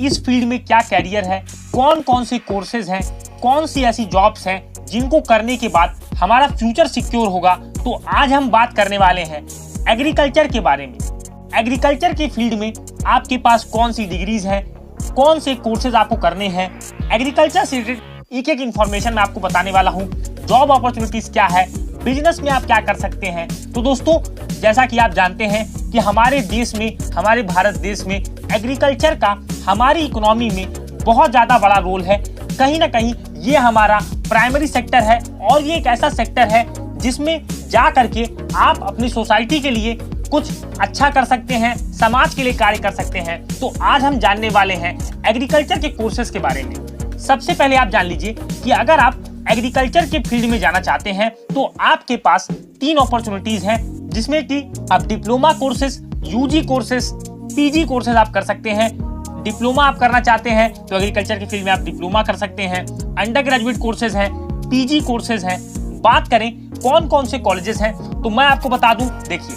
इस फील्ड में क्या कैरियर है, कौन कौन से कोर्सेज हैं, कौन सी ऐसी जॉब्स हैं जिनको करने के बाद हमारा फ्यूचर सिक्योर होगा। तो आज हम बात करने वाले हैं एग्रीकल्चर के बारे में। एग्रीकल्चर के फील्ड में आपके पास कौन सी डिग्रीज हैं, कौन से कोर्सेज आपको करने हैं, एग्रीकल्चर से रिलेटेड एक एक इंफॉर्मेशन मैं आपको बताने वाला हूँ। जॉब अपॉर्चुनिटीज क्या है, बिजनेस में आप क्या कर सकते हैं। तो दोस्तों, जैसा कि आप जानते हैं कि हमारे देश में, हमारे भारत देश में एग्रीकल्चर का हमारी इकोनॉमी में बहुत ज्यादा बड़ा रोल है। कहीं ना कहीं ये हमारा प्राइमरी सेक्टर है और ये एक ऐसा सेक्टर है जिसमें जा करके आप अपनी सोसाइटी के लिए कुछ अच्छा कर सकते हैं, समाज के लिए कार्य कर सकते हैं। तो आज हम जानने वाले हैं एग्रीकल्चर के कोर्सेज के बारे में। सबसे पहले आप जान लीजिए कि अगर आप एग्रीकल्चर के फील्ड में जाना चाहते हैं तो आपके पास 3 अपॉर्चुनिटीज हैं, जिसमें कि आप diploma courses, UG courses, PG courses आप कर सकते हैं। डिप्लोमा आप करना चाहते हैं तो एग्रीकल्चर के फील्ड में आप डिप्लोमा कर सकते हैं। अंडर ग्रेजुएट कोर्सेज हैं, पीजी कोर्सेज हैं। बात करें कौन कौन से कॉलेजेस हैं तो मैं आपको बता दूं, देखिए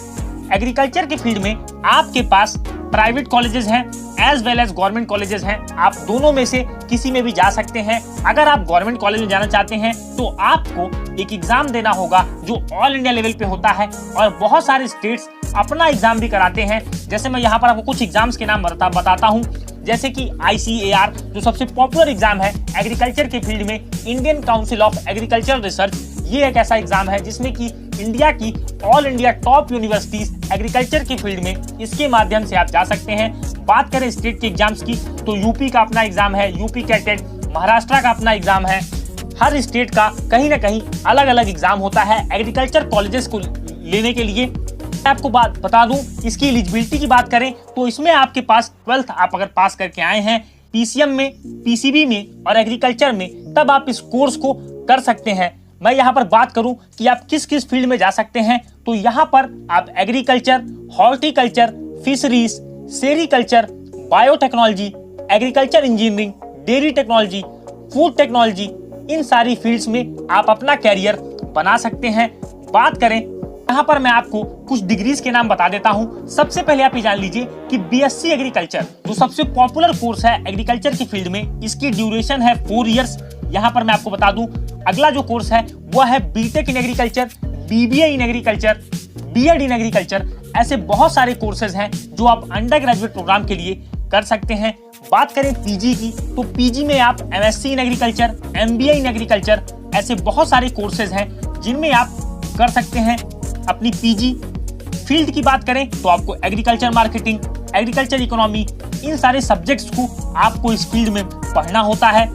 एग्रीकल्चर के फील्ड में आपके पास प्राइवेट कॉलेजेस हैं as well as government colleges हैं। आप दोनों में से किसी में भी जा सकते हैं। अगर आप गवर्नमेंट कॉलेज में जाना चाहते हैं तो आपको एक एग्जाम देना होगा जो ऑल इंडिया लेवल पे होता है और बहुत सारे स्टेट्स अपना एग्जाम भी कराते हैं। जैसे मैं यहाँ पर आपको कुछ एग्जाम्स के नाम बताता हूँ, जैसे कि ICAR जो सबसे पॉपुलर एग्जाम है एग्रीकल्चर के फील्ड में, Indian council of agricultural research. ये एक ऐसा एग्जाम है जिसमें कि इंडिया की all India top universities agriculture के फील्ड में इसके माध्यम से आप जा सकते हैं। बात करें स्टेट के एग्जाम्स की तो यूपी का अपना एग्जाम है, यूपी कैटेट, महाराष्ट्र का अपना एग्जाम है। हर स्टेट का कहीं ना कहीं अलग अलग एग्जाम होता है एग्रीकल्चर कॉलेजेस को लेने के लिए। आपको बात बता दूं, इसकी एलिजिबिलिटी की बात करें तो इसमें आपके पास 12th आप अगर पास करके आए हैं PCM में, PCB में और एग्रीकल्चर में, तब आप इस कोर्स को कर सकते हैं। मैं यहाँ पर बात करूं कि आप किस किस फील्ड में जा सकते हैं तो यहाँ पर आप agriculture, horticulture, fisheries, sericulture, biotechnology, agriculture engineering, dairy technology, food technology, इन सारी फील्ड्स में आप अपना कैरियर बना सकते हैं। बात करें यहाँ पर मैं आपको कुछ डिग्रीज के नाम बता देता हूँ। सबसे पहले आप ये जान लीजिए कि BSc एग्रीकल्चर जो सबसे पॉपुलर कोर्स है एग्रीकल्चर के फील्ड में, इसकी ड्यूरेशन है 4 इयर्स। यहाँ पर मैं आपको बता दूं, अगला जो कोर्स है वो है BTech in agriculture, BBA in agriculture, BEd in agriculture. ऐसे बहुत सारे कोर्सेज हैं जो आप अंडर ग्रेजुएट प्रोग्राम के लिए कर सकते हैं। बात करें PG की तो PG में आप MSc in agriculture, MBA in agriculture, ऐसे बहुत सारे कोर्सेज हैं जिनमें आप कर सकते हैं अपनी PG। फील्ड की बात करें तो आपको एग्रीकल्चर मार्केटिंग, एग्रीकल्चर इकोनॉमी, इन सारे सब्जेक्ट्स को आपको इस फील्ड में पढ़ना होता है।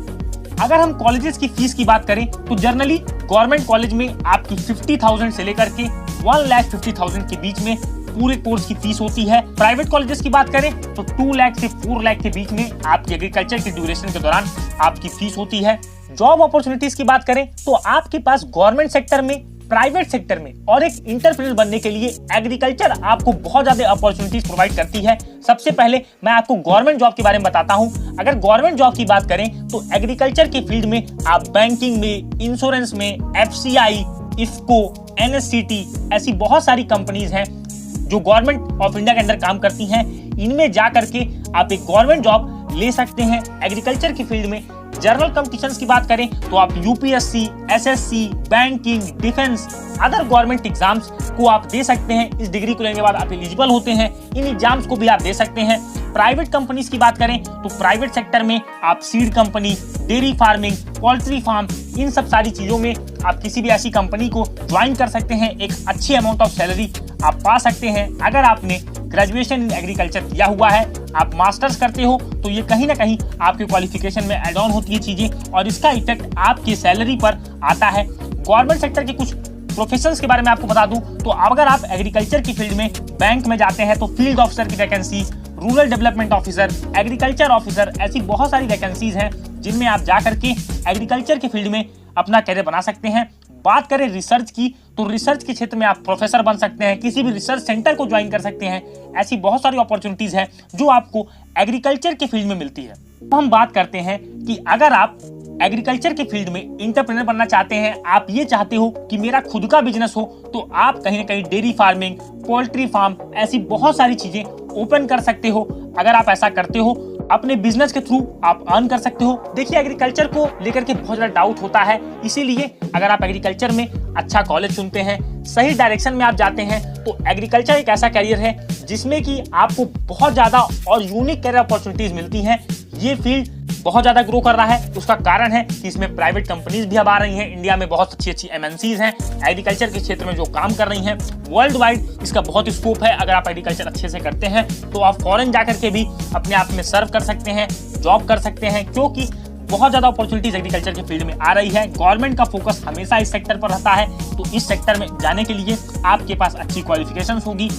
अगर हम कॉलेजेस की फीस की बात करें तो जनरली गवर्नमेंट कॉलेज में आपकी 50,000 से लेकर के 1,50,000 के बीच में पूरे कोर्स की फीस होती है। प्राइवेट कॉलेजेस की बात करें तो 2 लाख से 4 लाख के बीच में आपकी एग्रीकल्चर की ड्यूरेशन के दौरान आपकी फीस होती है। जॉब अपॉर्चुनिटीज की बात करें तो आपके पास गवर्नमेंट सेक्टर में, प्राइवेट सेक्टर में और एक एंटरप्रेन्योर बनने के लिए एग्रीकल्चर आपको बहुत ज्यादा अपॉर्चुनिटीज प्रोवाइड करती है। सबसे पहले मैं आपको गवर्नमेंट जॉब के बारे में बताता हूं। अगर गवर्नमेंट जॉब की बात करें तो एग्रीकल्चर के फील्ड में आप बैंकिंग में, इंश्योरेंस में, FCI, IFFCO, NSCT, ऐसी बहुत सारी कंपनीज हैं जो गवर्नमेंट ऑफ इंडिया के अंदर काम करती हैं। इनमें जा करके आप एक गवर्नमेंट जॉब ले सकते हैं एग्रीकल्चर के फील्ड में। जनरल कॉम्पिटिशन्स की बात करें तो आप UPSC, SSC, banking, defence, other government exams को आप दे सकते हैं। इस डिग्री को लेने के बाद आप एलिजिबल होते हैं, इन एग्जाम्स को भी आप दे सकते हैं। प्राइवेट कंपनीज की बात करें तो प्राइवेट सेक्टर में आप seed company, dairy farming, poultry farm, इन सब सारी चीजों में आप किसी भी ऐसी कंपनी को ज्वाइन कर सकते हैं। एक अच्छी अमाउंट ऑफ सैलरी आप पा सकते हैं। अगर आपने ग्रेजुएशन इन एग्रीकल्चर किया हुआ है, आप मास्टर्स करते हो, तो ये कहीं ना कहीं आपके क्वालिफिकेशन में एड ऑन होती है चीजें और इसका इफेक्ट आपकी सैलरी पर आता है। गवर्नमेंट सेक्टर के कुछ प्रोफेशंस के बारे में आपको बता दूं तो अगर आप एग्रीकल्चर की फील्ड में बैंक में जाते हैं तो फील्ड ऑफिसर की vacancy, rural development officer, agriculture officer, ऐसी बहुत सारी वैकेंसीज हैं जिनमें आप जा करके एग्रीकल्चर के फील्ड में अपना कैरियर बना सकते हैं। बात करें रिसर्च की तो रिसर्च के क्षेत्र में आप प्रोफेसर बन सकते हैं, किसी भी रिसर्च सेंटर को ज्वाइन कर सकते हैं। ऐसी बहुत सारी अपॉर्चुनिटीज हैं जो आपको एग्रीकल्चर के फील्ड में मिलती है। तो हम बात करते हैं कि अगर आप एग्रीकल्चर के फील्ड में इंटरप्रेन्योर बनना चाहते हैं, आप ये चाहते हो कि मेरा खुद का बिजनेस हो, तो आप कहीं ना कहीं डेयरी फार्मिंग, पोल्ट्री फार्म, ऐसी बहुत सारी चीजें ओपन कर सकते हो। अगर आप ऐसा करते हो अपने बिजनेस के थ्रू आप अर्न कर सकते हो। देखिए, एग्रीकल्चर को लेकर के बहुत ज्यादा डाउट होता है, इसीलिए अगर आप एग्रीकल्चर में अच्छा कॉलेज चुनते हैं, सही डायरेक्शन में आप जाते हैं, तो एग्रीकल्चर एक ऐसा करियर है जिसमें कि आपको बहुत ज्यादा और यूनिक करियर अपॉर्चुनिटीज मिलती हैं। ये फील्ड बहुत ज्यादा ग्रो कर रहा है। उसका कारण है कि इसमें प्राइवेट कंपनीज भी अब आ रही हैं। इंडिया में बहुत अच्छी MNCs हैं एग्रीकल्चर के क्षेत्र में जो काम कर रही हैं। वर्ल्ड वाइड इसका बहुत स्कोप है। अगर आप एग्रीकल्चर अच्छे से करते हैं तो आप फॉरेन जाकर के भी अपने आप में सर्व कर सकते हैं, जॉब कर सकते हैं, क्योंकि बहुत ज्यादा अपॉर्चुनिटीज एग्रीकल्चर के फील्ड में आ रही है। गवर्नमेंट का फोकस हमेशा इस सेक्टर पर रहता है, तो इस सेक्टर में जाने के लिए आपके पास अच्छी क्वालिफिकेशंस होगी।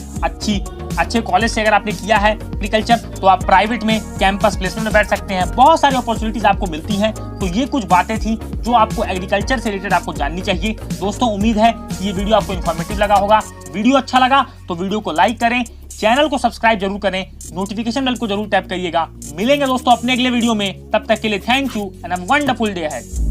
अच्छे कॉलेज से अगर आपने किया है एग्रीकल्चर, तो आप प्राइवेट में कैंपस प्लेसमेंट में बैठ सकते हैं। बहुत सारी अपॉर्चुनिटीज आपको मिलती हैं। तो ये कुछ बातें थी जो आपको एग्रीकल्चर से रिलेटेड आपको जाननी चाहिए। दोस्तों, उम्मीद है कि ये वीडियो आपको इन्फॉर्मेटिव लगा होगा। वीडियो अच्छा लगा तो वीडियो को लाइक करें, चैनल को सब्सक्राइब जरूर करें, नोटिफिकेशन बेल को जरूर टैप करिएगा। मिलेंगे दोस्तों अपने अगले वीडियो में, तब तक के लिए thank you and a wonderful day ahead.